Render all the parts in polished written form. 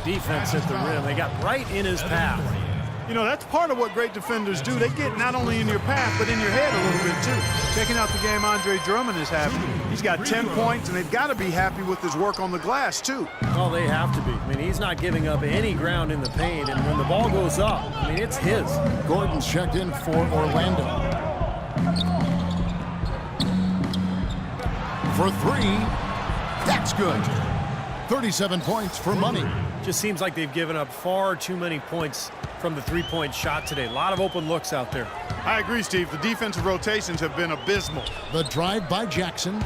defense at the rim. They got right in his path. You know, that's part of what great defenders do. They get not only in your path, but in your head a little bit, too. Checking out the game Andre Drummond is having. He's got 10 points, and they've got to be happy with his work on the glass, too. Well, they have to be. I mean, he's not giving up any ground in the paint, and when the ball goes up, I mean, it's his. Gordon's checked in for Orlando. For three, that's good. 37 points for Money. Just seems like they've given up far too many points from the three-point shot today. A lot of open looks out there. I agree, Steve. The defensive rotations have been abysmal. The drive by Jackson.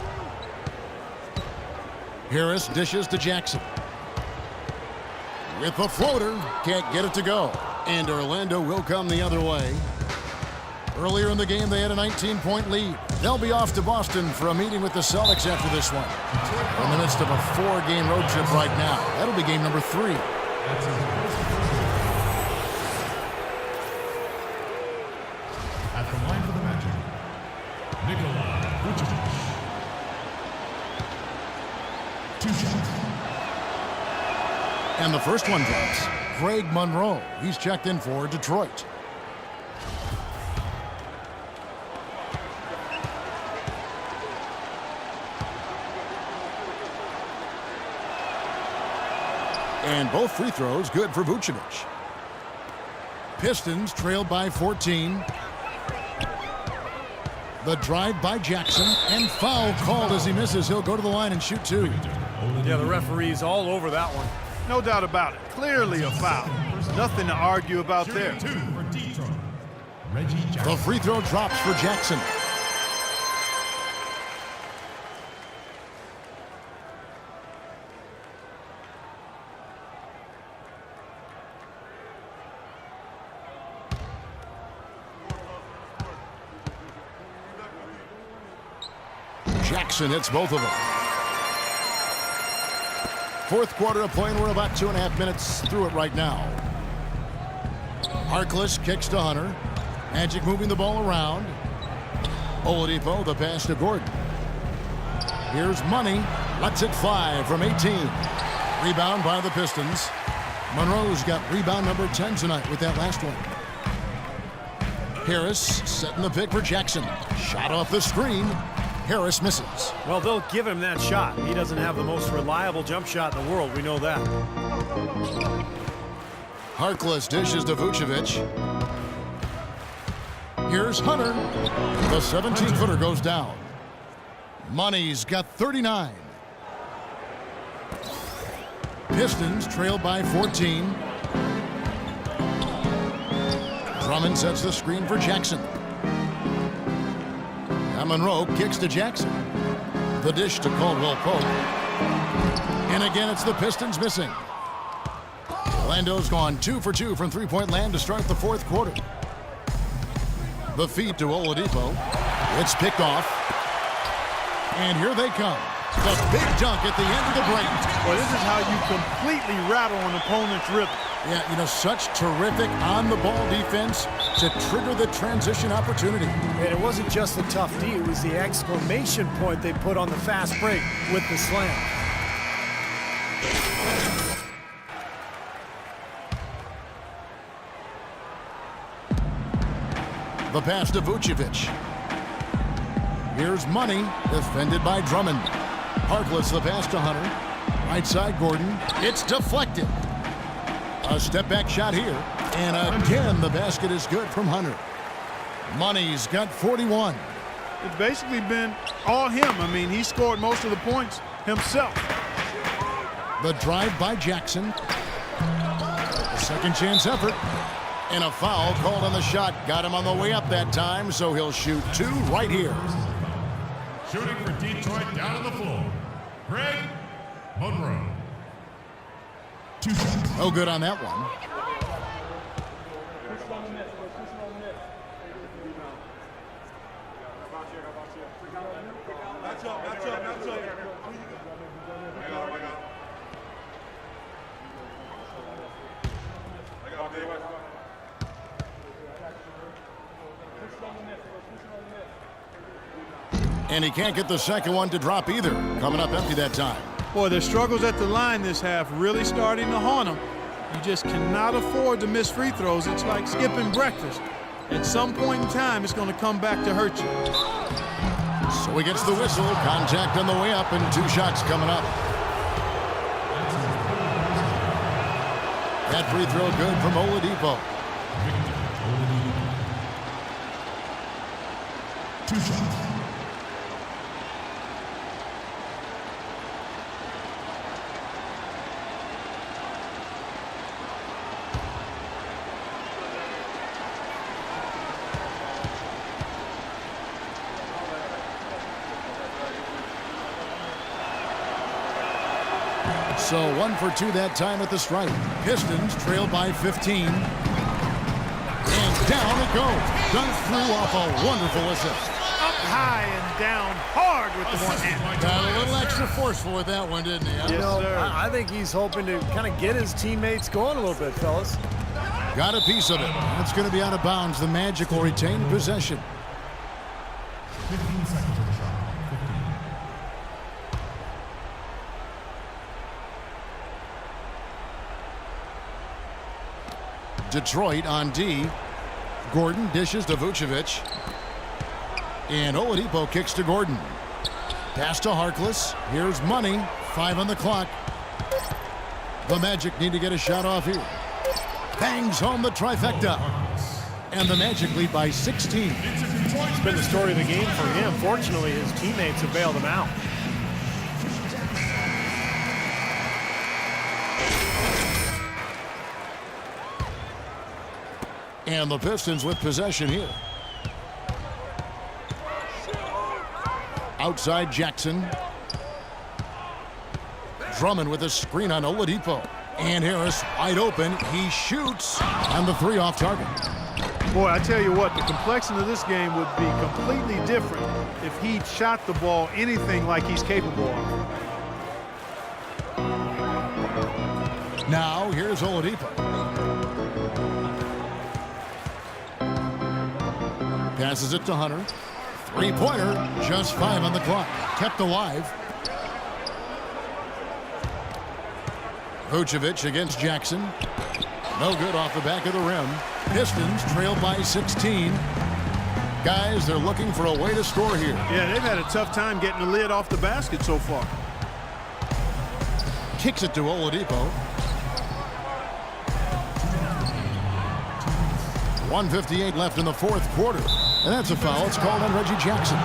Harris dishes to Jackson. With the floater, can't get it to go. And Orlando will come the other way. Earlier in the game, they had a 19-point lead. They'll be off to Boston for a meeting with the Celtics after this one. In the midst of a 4-game road trip right now. That'll be game number 3. At the line for the Magic, Nikola Vucevic. 2 shots. And the first one drops. Greg Monroe. He's checked in for Detroit. And both free throws good for Vucevic. Pistons trailed by 14. The drive by Jackson, and foul called as he misses. He'll go to the line and shoot 2. Yeah, the referee's all over that one. No doubt about it. Clearly a foul. There's nothing to argue about there. 2 for Detroit. Reggie Jackson. The free throw drops for Jackson. Jackson hits both of them. Fourth quarter of play, and we're about 2.5 minutes through it right now. Harkless kicks to Hunter. Magic moving the ball around. Oladipo, the pass to Gordon. Here's Money. Lets it fly from 18. Rebound by the Pistons. Monroe's got rebound number 10 tonight with that last one. Harris setting the pick for Jackson. Shot off the screen. Harris misses. Well, they'll give him that shot. He doesn't have the most reliable jump shot in the world. We know that. Harkless dishes to Vucevic. Here's Hunter. The 17-footer goes down. Money's got 39. Pistons trail by 14. Drummond sets the screen for Jackson. Monroe kicks to Jackson. The dish to Caldwell Pope. And again, it's the Pistons missing. Orlando's gone 2 for 2 from three-point land to start the fourth quarter. The feed to Oladipo. It's picked off. And here they come. The big dunk at the end of the break. Well, this is how you completely rattle an opponent's rhythm. Yeah, you know, such terrific on-the-ball defense to trigger the transition opportunity. And it wasn't just the tough D, it was the exclamation point they put on the fast break with the slam. The pass to Vucevic. Here's Money, defended by Drummond. Harkless the pass to Hunter. Right side Gordon. It's deflected. A step-back shot here. And again, the basket is good from Hunter. Money's got 41. It's basically been all him. I mean, he scored most of the points himself. The drive by Jackson. A second chance effort. And a foul called on the shot. Got him on the way up that time, so he'll shoot 2 right here. Shooting for Detroit down on the floor. Greg Monroe. 2 shots. No good on that one. And he can't get the second one to drop either. Coming up empty that time. Boy, their struggles at the line this half really starting to haunt them. You just cannot afford to miss free throws. It's like skipping breakfast. At some point in time, it's going to come back to hurt you. So he gets the whistle. Contact on the way up and 2 shots coming up. That free throw good from Oladipo. 2 shots. So 1 for 2 that time at the stripe. Pistons trail by 15. And down it goes. Dunk threw off a wonderful assist. Up high and down hard with the one hand. Got a little extra forceful with that one, didn't he? Yes, sir. I think he's hoping to kind of get his teammates going a little bit, fellas. Got a piece of it. It's going to be out of bounds. The Magic will retain possession. 15 seconds of the shot. 15. Detroit on D. Gordon dishes to Vucevic. And Oladipo kicks to Gordon. Pass to Harkless. Here's Money. 5 on the clock. The Magic need to get a shot off here. Bangs home the trifecta. And the Magic lead by 16. It's been the story of the game for him. Fortunately, his teammates have bailed him out. And the Pistons with possession here. Outside Jackson. Drummond with a screen on Oladipo. And Harris wide open. He shoots. And the 3 off target. Boy, I tell you what, the complexion of this game would be completely different if he shot the ball anything like he's capable of. Now here's Oladipo. Passes it to Hunter. 3-pointer, just 5 on the clock. Kept alive. Vucevic against Jackson. No good off the back of the rim. Pistons trail by 16. Guys, they're looking for a way to score here. Yeah, they've had a tough time getting the lid off the basket so far. Kicks it to Oladipo. 1:58 left in the 4th quarter. And that's a foul. It's called on Reggie Jackson.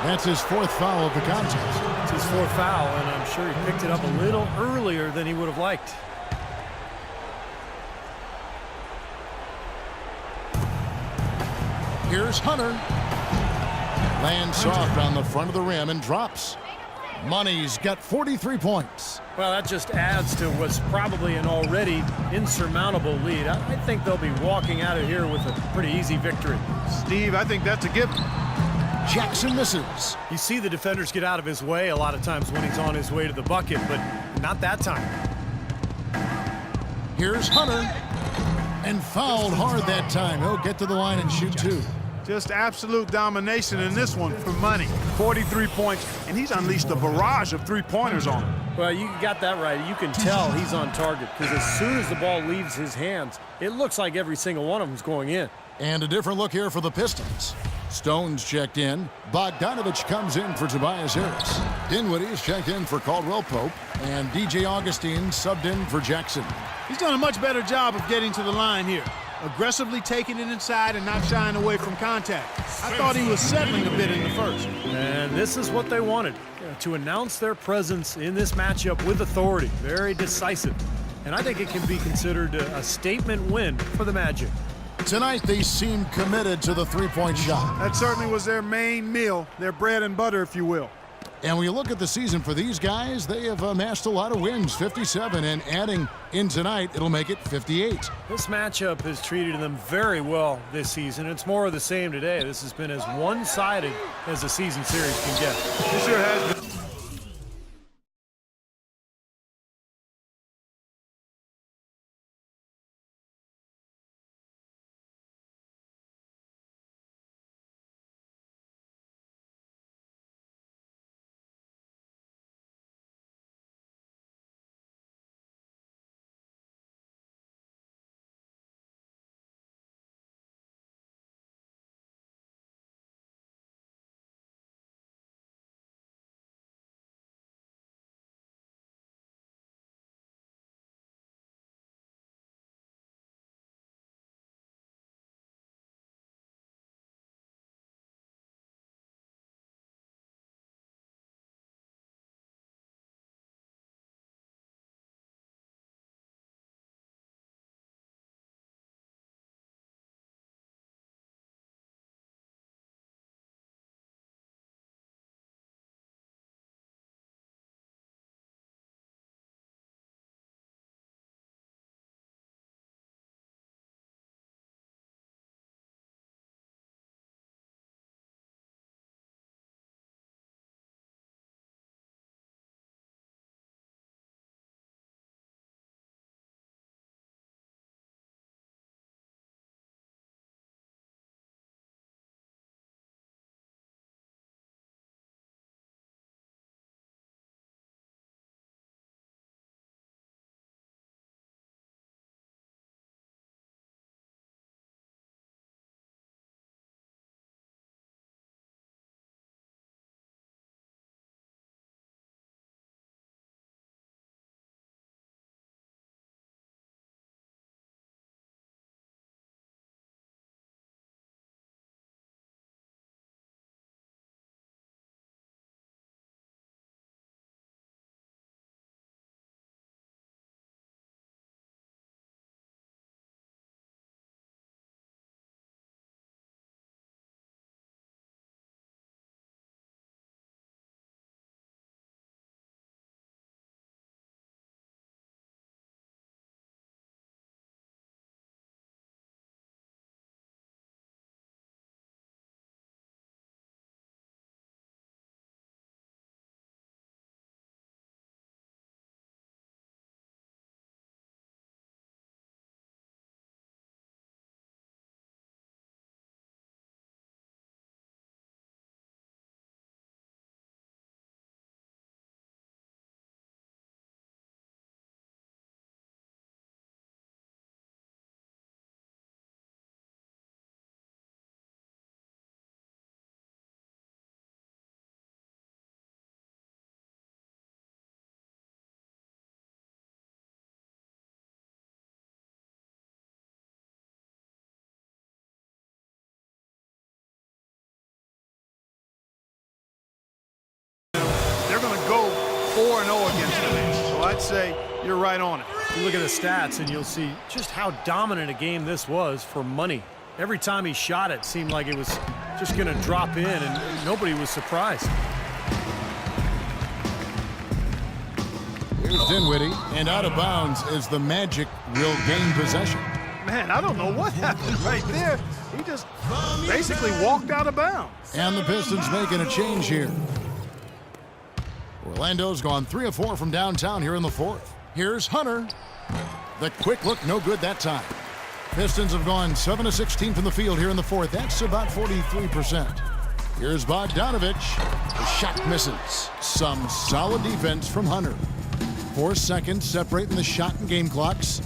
That's his 4th foul of the contest. It's his 4th foul, and I'm sure he picked it up a little earlier than he would have liked. Here's Hunter. Lands soft on the front of the rim and drops. Money's got 43 points. Well, that just adds to what's probably an already insurmountable lead. I think they'll be walking out of here with a pretty easy victory. Steve, I think that's a given. Jackson misses. You see the defenders get out of his way a lot of times when he's on his way to the bucket, but not that time. Here's Hunter. And fouled hard that time. He'll get to the line and shoot 2. Just absolute domination in this one for Money. 43 points, and he's unleashed a barrage of 3-pointers on him. Well, you got that right. You can tell he's on target because as soon as the ball leaves his hands, it looks like every single one of them's going in. And a different look here for the Pistons. Stone's checked in. Bogdanovich comes in for Tobias Harris. Dinwiddie's checked in for Caldwell Pope. And DJ Augustine subbed in for Jackson. He's done a much better job of getting to the line here. Aggressively taking it inside and not shying away from contact. I thought he was settling a bit in the first. And this is what they wanted, to announce their presence in this matchup with authority. Very decisive. And I think it can be considered a statement win for the Magic. Tonight, they seem committed to the 3-point shot. That certainly was their main meal, their bread and butter, if you will. And when you look at the season for these guys, they have amassed a lot of wins, 57, and adding in tonight, it'll make it 58. This matchup has treated them very well this season. It's more of the same today. This has been as one-sided as a season series can get. This sure has been. I'd say you're right on it. You look at the stats and you'll see just how dominant a game this was for Money. Every time he shot it seemed like it was just going to drop in, and nobody was surprised. Here's Dinwiddie, and out of bounds as the Magic will gain possession. Man, I don't know what happened right there. He just basically walked out of bounds. And the Pistons making a change here. Orlando's gone 3 of 4 from downtown here in the fourth. Here's Hunter. The quick look, no good that time. Pistons have gone 7 of 16 from the field here in the fourth. That's about 43%. Here's Bogdanovich. The shot misses. Some solid defense from Hunter. 4 seconds separating the shot and game clocks.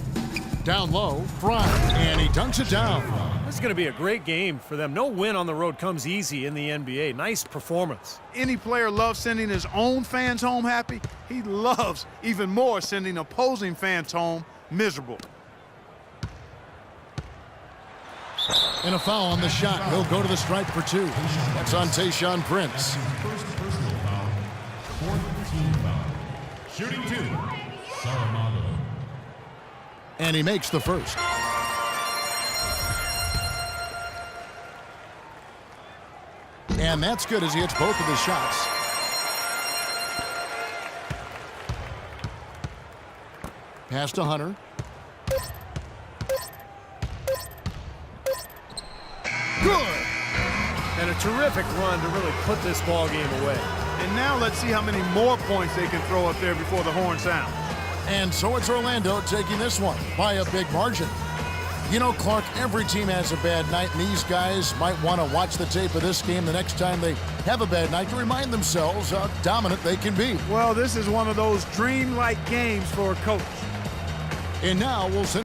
Down low, Fry, and he dunks it down. This is going to be a great game for them. No win on the road comes easy in the NBA. Nice performance. Any player loves sending his own fans home happy. He loves even more sending opposing fans home miserable. And a foul on the shot. He'll go to the stripe for 2. That's on Tayshaun Prince. First personal foul. Fourth team foul. Shooting 2. Saramago. And he makes the first. And that's good as he hits both of his shots. Pass to Hunter. Good. And a terrific run to really put this ball game away. And now let's see how many more points they can throw up there before the horn sounds. And so it's Orlando taking this one by a big margin. You know, Clark, every team has a bad night, and these guys might want to watch the tape of this game the next time they have a bad night to remind themselves how dominant they can be. Well, this is one of those dreamlike games for a coach. And now we'll send